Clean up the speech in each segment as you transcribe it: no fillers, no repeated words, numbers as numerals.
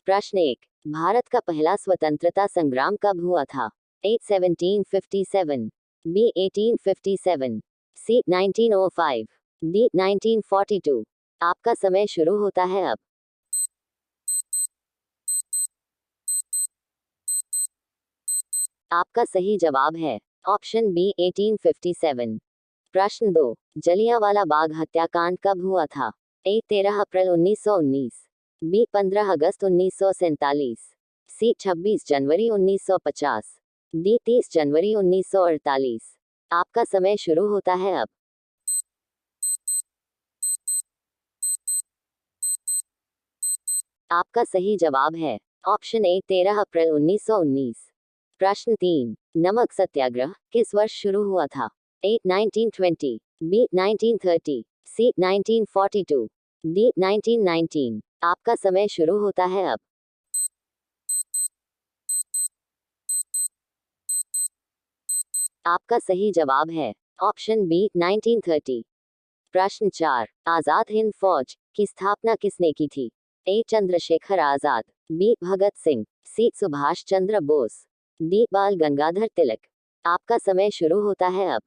प्रश्न 1, भारत का पहला स्वतंत्रता संग्राम कब हुआ था? ए 1757, बी 1857, सी 1905, डी 1942। आपका समय शुरू होता है अब। आपका सही जवाब है ऑप्शन बी 1857। प्रश्न 2, जलियांवाला बाग हत्याकांड कब हुआ था? ए 13 अप्रैल 1919, बी 15 अगस्त 1947, सी 26 जनवरी 1950, डी 30 जनवरी 1948। आपका समय शुरू होता है अब। आपका सही जवाब है ऑप्शन ए 13 अप्रैल 1919। प्रश्न 3, नमक सत्याग्रह किस वर्ष शुरू हुआ था? ए 1920, बी 1930, सी 1942, डी 1919। आपका समय शुरू होता है अब। आपका सही जवाब है ऑप्शन बी 1930। प्रश्न 4, आजाद हिंद फौज की स्थापना किसने की थी? ए चंद्रशेखर आजाद, बी भगत सिंह, सी सुभाष चंद्र बोस, डी बाल गंगाधर तिलक। आपका समय शुरू होता है अब।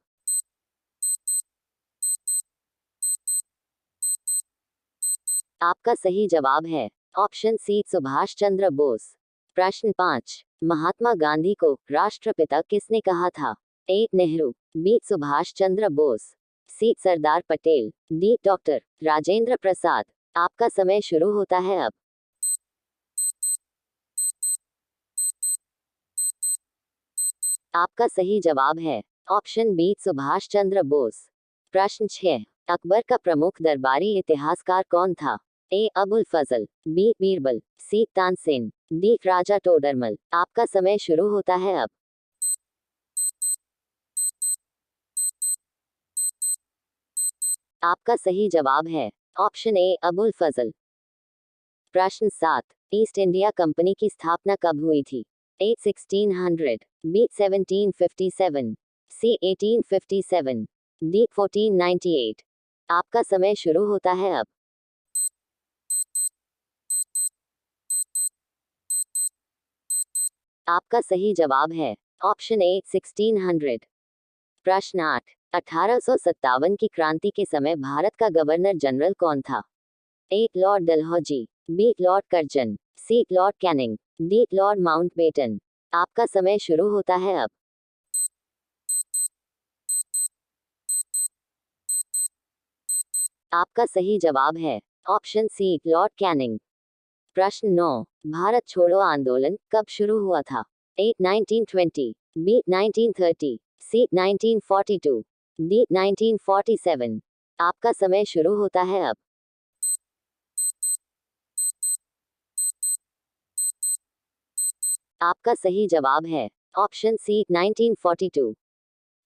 आपका सही जवाब है ऑप्शन सी सुभाष चंद्र बोस। प्रश्न 5, महात्मा गांधी को राष्ट्रपिता किसने कहा था? ए नेहरू, बी सुभाष चंद्र बोस, सी सरदार पटेल, डी डॉक्टर राजेंद्र प्रसाद। आपका समय शुरू होता है अब। आपका सही जवाब है ऑप्शन बी सुभाष चंद्र बोस। प्रश्न 6, अकबर का प्रमुख दरबारी इतिहासकार कौन था? ए अबुल फजल, बी बीरबल, सी तानसेन, डी राजा टोडरमल। आपका समय शुरू होता है अब। आपका सही जवाब है ऑप्शन ए अबुल फजल। प्रश्न 7, ईस्ट इंडिया कंपनी की स्थापना कब हुई थी? ए 1600, बी 1757, सी 1857, डी 1498। आपका समय शुरू होता है अब। आपका सही जवाब है ऑप्शन ए 1600। प्रश्न 8, 1857 की क्रांति के समय भारत का गवर्नर जनरल कौन था? A lord Dalhousie, B lord Curzon, C lord Canning, D lord Mountbatten. आपका समय शुरू होता है अब। आपका सही जवाब है ऑप्शन सी लॉर्ड कैनिंग। प्रश्न 9, भारत छोड़ो आंदोलन कब शुरू हुआ था? ए 1920, बी 1930, सी 1942, डी 1947। आपका समय शुरू होता है अब। आपका सही जवाब है ऑप्शन सी 1942।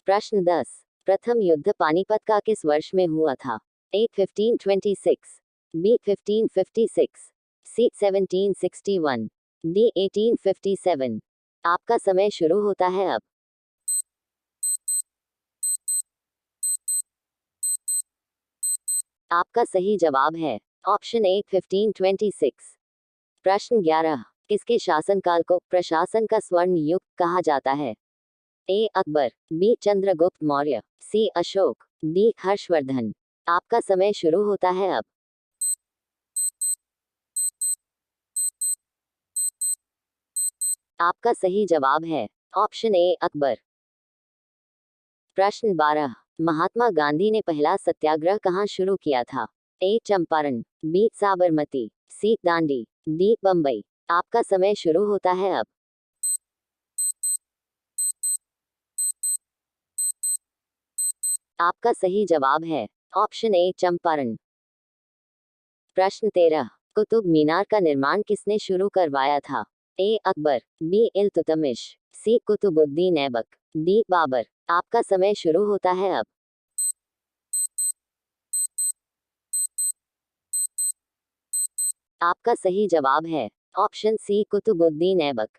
प्रश्न 10, प्रथम युद्ध पानीपत का किस वर्ष में हुआ था? ए 1526, बी 1556, सी 1761, डी 1857। आपका समय शुरू होता है अब। आपका सही जवाब है ऑप्शन ए 1526। प्रश्न 11, किसके शासनकाल को प्रशासन का स्वर्ण युग कहा जाता है? ए अकबर, बी चंद्रगुप्त मौर्य, सी अशोक, डी हर्षवर्धन। आपका समय शुरू होता है अब। आपका सही जवाब है ऑप्शन ए अकबर। प्रश्न 12, महात्मा गांधी ने पहला सत्याग्रह कहाँ शुरू किया था? ए चंपारण, बी साबरमती, सी दांडी, डी बम्बई। आपका समय शुरू होता है अब। आपका सही जवाब है ऑप्शन ए चंपारण। प्रश्न 13, कुतुब मीनार का निर्माण किसने शुरू करवाया था? ए अकबर, बी इल्तुतमिश, सी कुतुबुद्दीन ऐबक, डी बाबर। आपका समय शुरू होता है अब। आपका सही जवाब है ऑप्शन सी कुतुबुद्दीन ऐबक।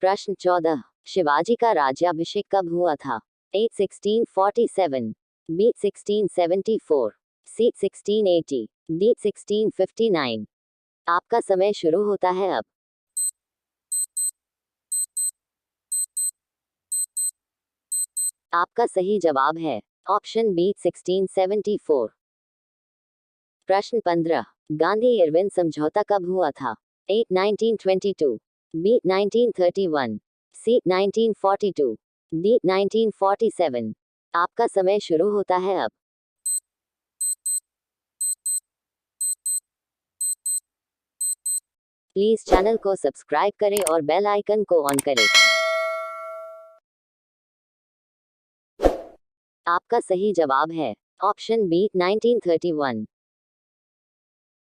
प्रश्न 14, शिवाजी का राज्याभिषेक कब हुआ था? ए 1647, बी 1674, सी 1680, डी 1659। आपका समय शुरू होता है अब। आपका सही जवाब है ऑप्शन बी 1674। प्रश्न 15। गांधी इरविन समझौता कब हुआ था? ए 1922, बी 1931, सी 1942, डी 1947। आपका समय शुरू होता है अब। प्लीज चैनल को सब्सक्राइब करें और बेल आइकन को ऑन करें। आपका सही जवाब है ऑप्शन बी 1931।